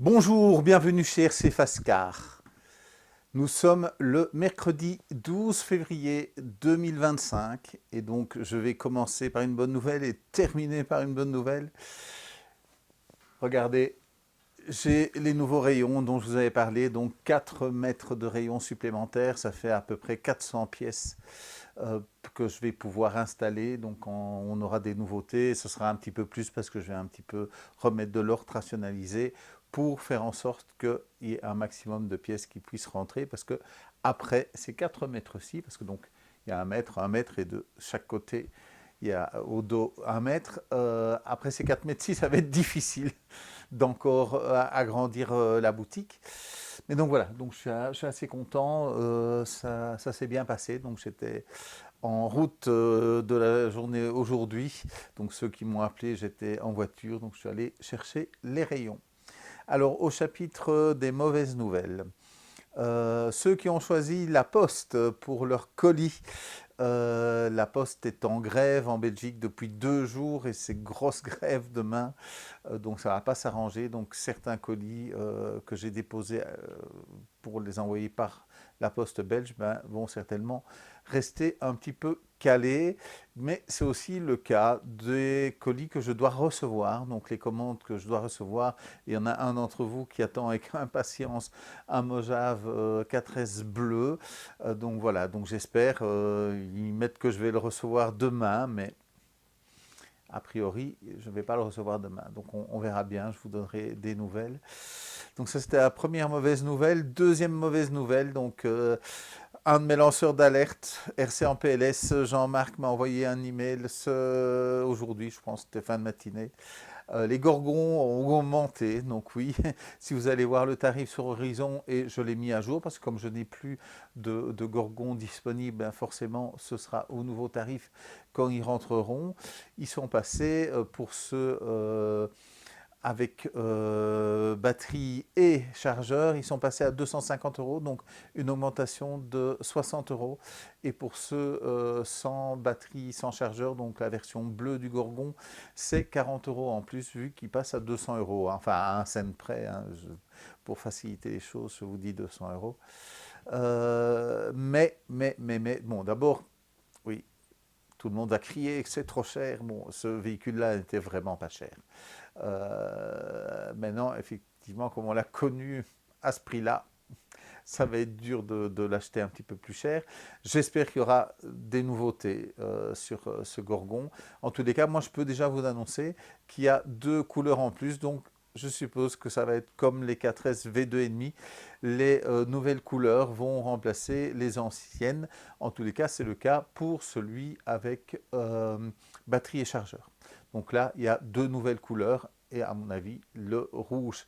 Bonjour, bienvenue chez RC Fascar. Nous sommes le mercredi 12 février 2025 et donc je vais commencer par une bonne nouvelle et terminer par une bonne nouvelle. Regardez, j'ai les nouveaux rayons dont je vous avais parlé, donc 4 mètres de rayons supplémentaires, ça fait à peu près 400 pièces que je vais pouvoir installer. Donc on aura des nouveautés, ce sera un petit peu plus parce que je vais un petit peu remettre de l'ordre, rationaliser pour faire en sorte qu'il y ait un maximum de pièces qui puissent rentrer, parce que après ces 4 mètres-ci, parce que donc il y a un mètre et de chaque côté il y a au dos 1 mètre. Après ces 4 mètres-ci, ça va être difficile d'encore agrandir la boutique. Mais donc voilà, donc je suis assez content, ça s'est bien passé. Donc j'étais en route de la journée aujourd'hui. Donc ceux qui m'ont appelé, j'étais en voiture, donc je suis allé chercher les rayons. Alors au chapitre des mauvaises nouvelles. Ceux qui ont choisi la Poste pour leur colis, la Poste est en grève en Belgique depuis 2 jours et c'est grosse grève demain, donc ça ne va pas s'arranger. Donc certains colis que j'ai déposés pour les envoyer par la Poste belge vont certainement rester un petit peu calés, mais c'est aussi le cas des colis que je dois recevoir, donc les commandes que je dois recevoir. Il y en a un d'entre vous qui attend avec impatience un Mojave 4S bleu. Donc voilà, donc j'espère, ils mettent que je vais le recevoir demain, mais a priori, je ne vais pas le recevoir demain. Donc on verra bien, je vous donnerai des nouvelles. Donc ça c'était la première mauvaise nouvelle. Deuxième mauvaise nouvelle, donc un de mes lanceurs d'alerte, RC en PLS, Jean-Marc m'a envoyé un email aujourd'hui, je pense que c'était fin de matinée. Les gorgons ont augmenté, donc oui, si vous allez voir le tarif sur Horizon, et je l'ai mis à jour, parce que comme je n'ai plus de gorgons disponibles, forcément ce sera au nouveau tarif quand ils rentreront. Ils sont passés pour ceux avec batterie et chargeur, ils sont passés à 250 euros, donc une augmentation de 60 euros. Et pour ceux sans batterie, sans chargeur, donc la version bleue du Gorgon, c'est 40 euros en plus, vu qu'il passe à 200 euros. Enfin, à un cent près, hein, pour faciliter les choses, je vous dis 200 euros. Mais, bon, d'abord, oui, tout le monde a crié que c'est trop cher. Bon, ce véhicule-là n'était vraiment pas cher. Maintenant, effectivement, comme on l'a connu à ce prix-là, ça va être dur de l'acheter un petit peu plus cher. J'espère qu'il y aura des nouveautés sur ce Gorgon. En tous les cas, moi, je peux déjà vous annoncer qu'il y a 2 couleurs en plus. Donc, je suppose que ça va être comme les 4S V2,5. Les nouvelles couleurs vont remplacer les anciennes. En tous les cas, c'est le cas pour celui avec batterie et chargeur. Donc là, il y a 2 nouvelles couleurs et à mon avis, le rouge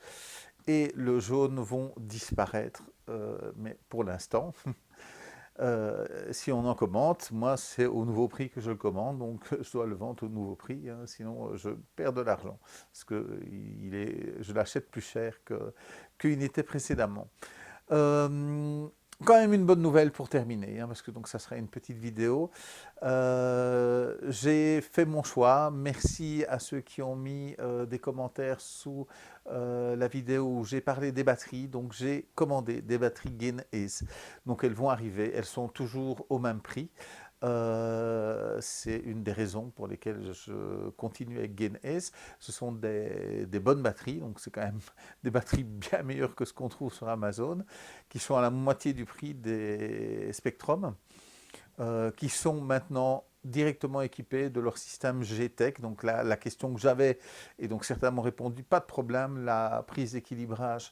et le jaune vont disparaître. Mais pour l'instant, si on en commente, moi c'est au nouveau prix que je le commande, donc je dois le vendre au nouveau prix, hein, sinon je perds de l'argent, parce que je l'achète plus cher qu'il n'était précédemment. Euh, Quand même une bonne nouvelle pour terminer, hein, parce que donc ça sera une petite vidéo. J'ai fait mon choix. Merci à ceux qui ont mis des commentaires sous la vidéo où j'ai parlé des batteries. Donc j'ai commandé des batteries Gain Ace. Donc elles vont arriver. Elles sont toujours au même prix. C'est une des raisons pour lesquelles je continue avec Gain Ace. Ce sont des bonnes batteries, donc c'est quand même des batteries bien meilleures que ce qu'on trouve sur Amazon, qui sont à la moitié du prix des Spectrum, qui sont maintenant directement équipés de leur système G-Tech. Donc la question que j'avais, et donc certains m'ont répondu, pas de problème, la prise d'équilibrage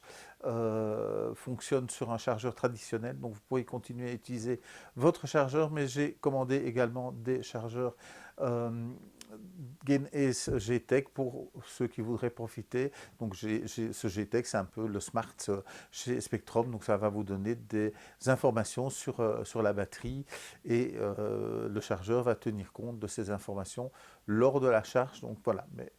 fonctionne sur un chargeur traditionnel, donc vous pouvez continuer à utiliser votre chargeur, mais j'ai commandé également des chargeurs Gain Ace G-Tech pour ceux qui voudraient profiter. Donc ce G-Tech, c'est un peu le Smart chez Spectrum, donc ça va vous donner des informations sur la batterie et le chargeur va tenir compte de ces informations lors de la charge. Donc voilà, mais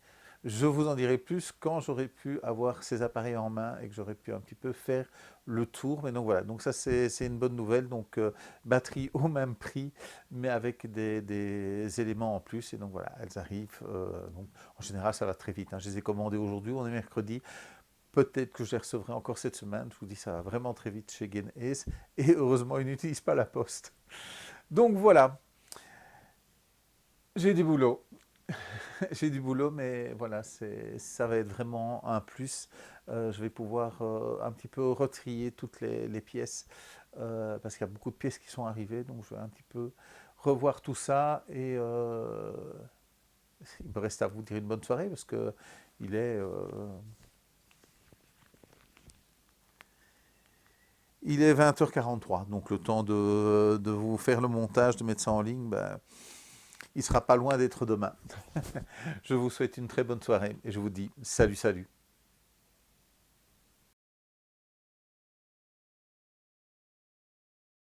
je vous en dirai plus quand j'aurai pu avoir ces appareils en main et que j'aurai pu un petit peu faire le tour. Mais donc voilà, donc ça c'est une bonne nouvelle. Donc batterie au même prix, mais avec des éléments en plus. Et donc voilà, elles arrivent. Donc, en général, ça va très vite, hein. Je les ai commandées aujourd'hui, on est mercredi. Peut-être que je les recevrai encore cette semaine. Je vous dis, ça va vraiment très vite chez Gain Ace. Et heureusement, ils n'utilisent pas la poste. Donc voilà, j'ai du boulot. J'ai du boulot, mais voilà, ça va être vraiment un plus. Je vais pouvoir un petit peu retrier toutes les pièces parce qu'il y a beaucoup de pièces qui sont arrivées. Donc je vais un petit peu revoir tout ça et il me reste à vous dire une bonne soirée parce que il est, euh, il est 20h43. Donc le temps de vous faire le montage, de mettre ça en ligne, ben, il sera pas loin d'être demain. Je vous souhaite une très bonne soirée et je vous dis salut, salut.